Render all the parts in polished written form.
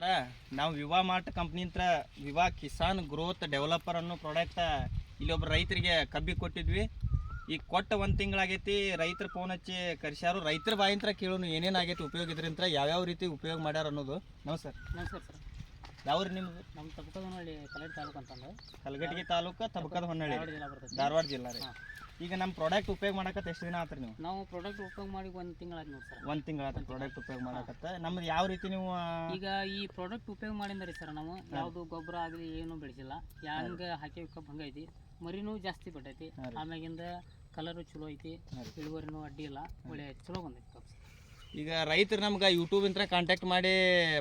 ಸರ ನಾವು ವಿವಾ mart company ಹತ್ರ ವಿವಾ Kisan growth developer ಅನ್ನೋ ಪ್ರಾಡಕ್ಟ್ ಇಲ್ಲೊಬ್ಬರು ರೈತರಿಗೆ ಕಬ್ಬಿಗೆ ಕೊಟ್ಟಿದ್ವಿ. ಈಗ ಕೊಟ್ಟ ಒಂದು ತಿಂಗಳಾಗೈತಿ. ರೈತರು ಫೋನ್ ಹಚ್ಚಿ ಕರ್ಸ್ಯಾರು. ರೈತರ ಬಾಯಿಂತ್ರ ಕೇಳೋನು ಏನೇನಾಗೈತಿ ಉಪಯೋಗ ಇದ್ರಿಂದ ಯಾವ್ಯಾವ ರೀತಿ ಉಪಯೋಗ ಮಾಡ್ಯಾರ ಅನ್ನೋದು. ನಮಸ್ಕಾರ ನಮಸ್ಕಾರ ಸರ್. ಯಾವ್ರಿ ನಿಮ್ದು? ನಮ್ಮ ತಬಕದಹೊನ್ನಳ್ಳಿ ಕಲಗಟ್ಟಿ ತಾಲೂಕು ಅಂತಂದು. ಕಲಗಟಗಿ ತಾಲೂಕು ತಬಕದಹೊನ್ನಳ್ಳಿ ಧಾರವಾಡ ಜಿಲ್ಲಾ ಬರ್ತೈತಿ. ಧಾರವಾಡ ಜಿಲ್ಲಾ ರೀ. ಈಗ ನಮ್ಮ ಪ್ರಾಡಕ್ಟ್ ಉಪಯೋಗ ಮಾಡಕತ್ತ ಎಷ್ಟು ದಿನ ಆತ್ರಿ ನೀವು? ನಾವು ಪ್ರಾಡಕ್ಟ್ ಉಪಯೋಗ ಮಾಡಿ ಒಂದು ತಿಂಗಳಾಯ್ತು ನೋಡಿ ಸರ್. ಒಂದು ತಿಂಗಳಾಯ್ತು ಪ್ರಾಡಕ್ಟ್ ಉಪಯೋಗ ಮಾಡಕತ್ತ. ನಮ್ದು ಯಾವ ರೀತಿ ನೀವು ಈಗ ಈ ಪ್ರಾಡಕ್ಟ್ ಉಪಯೋಗ ಮಾಡಿಂದ ರೀ ಸರ್ ನಾವು ಯಾವುದು ಗೊಬ್ಬರ ಆಗಲಿ ಏನೂ ಬೆಳೆಸಿಲ್ಲ. ಹೆಂಗೆ ಹಾಕಿ ಕಬ್ಬು ಹಂಗೈತಿ. ಮರಿನೂ ಜಾಸ್ತಿ ಬಿಟ್ಟೈತಿ. ಆಮ್ಯಾಗಿಂದ ಕಲರು ಚಲೋ ಐತಿ. ಇಳುವರಿನೂ ಅಡ್ಡಿ ಇಲ್ಲ. ಒಳ್ಳೆ ಚಲೋ ಬಂದೈತಿ ಕಬ್ಬು. ಈಗ ರೈತರು ನಮ್ಗೆ ಯೂಟ್ಯೂಬಿಂದ ಕಾಂಟ್ಯಾಕ್ಟ್ ಮಾಡಿ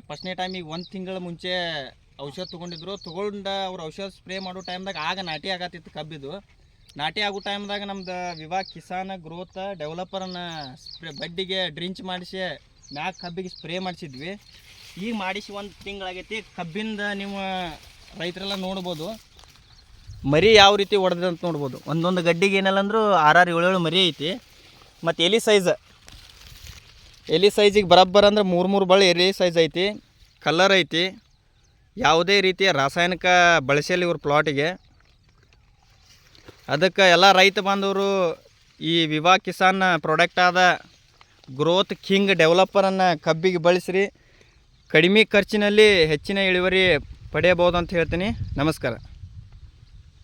ಫಸ್ಟ್ನೇ ಟೈಮಿಗೆ ಒಂದು ತಿಂಗಳ ಮುಂಚೆ ಔಷಧ ತೊಗೊಂಡಿದ್ರು. ತೊಗೊಂಡು ಅವ್ರು ಔಷಧ ಸ್ಪ್ರೇ ಮಾಡೋ ಟೈಮ್ದಾಗ ಆಗ ನಾಟಿ ಆಗತ್ತಿತ್ತು ಕಬ್ಬಿದು. ನಾಟಿ ಆಗೋ ಟೈಮ್ದಾಗ ನಮ್ದು ವಿವಾ ಕಿಸಾನ್ ಗ್ರೋತ್ ಡೆವಲಪರನ್ನು ಬಡ್ಡಿಗೆ ಡ್ರಿಂಚ್ ಮಾಡಿಸಿ ಮ್ಯಾಗ ಕಬ್ಬಿಗೆ ಸ್ಪ್ರೇ ಮಾಡಿಸಿದ್ವಿ. ಈಗ ಮಾಡಿಸಿ ಒಂದು ತಿಂಗಳಾಗೈತಿ. ಕಬ್ಬಿಂದ ನೀವು ರೈತರೆಲ್ಲ ನೋಡ್ಬೋದು ಮರಿ ಯಾವ ರೀತಿ ಹೊಡೆದ ಅಂತ ನೋಡ್ಬೋದು. ಒಂದೊಂದು ಗಡ್ಡಿಗೆ ಏನೆಲ್ಲ ಅಂದರೂ 6-7 ಮರಿ ಐತಿ. ಮತ್ತು ಎಲಿ ಸೈಜಿಗೆ ಬರಬ್ಬರ ಅಂದ್ರೆ 3 ಬಳ್ಳಿ ಎಲಿ ಸೈಜ್ ಐತಿ. ಕಲರ್ ಐತಿ. ಯಾವುದೇ ರೀತಿಯ ರಾಸಾಯನಿಕ ಬಳಸಿಲ್ಲ ಇವ್ರ ಪ್ಲಾಟಿಗೆ. ಅದಕ್ಕೆ ಎಲ್ಲ ರೈತ ಬಾಂಧವರು ಈ ವಿವಾ ಕಿಸಾನ್ ಪ್ರಾಡಕ್ಟ್ ಆದ ಗ್ರೋತ್ ಕಿಂಗ್ ಡೆವಲಪರನ್ನು ಕಬ್ಬಿಗೆ ಬಳಸಿರಿ. ಕಡಿಮೆ ಖರ್ಚಿನಲ್ಲಿ ಹೆಚ್ಚಿನ ಇಳುವರಿ ಪಡೆಯಬಹುದು ಅಂತ ಹೇಳ್ತೀನಿ. ನಮಸ್ಕಾರ.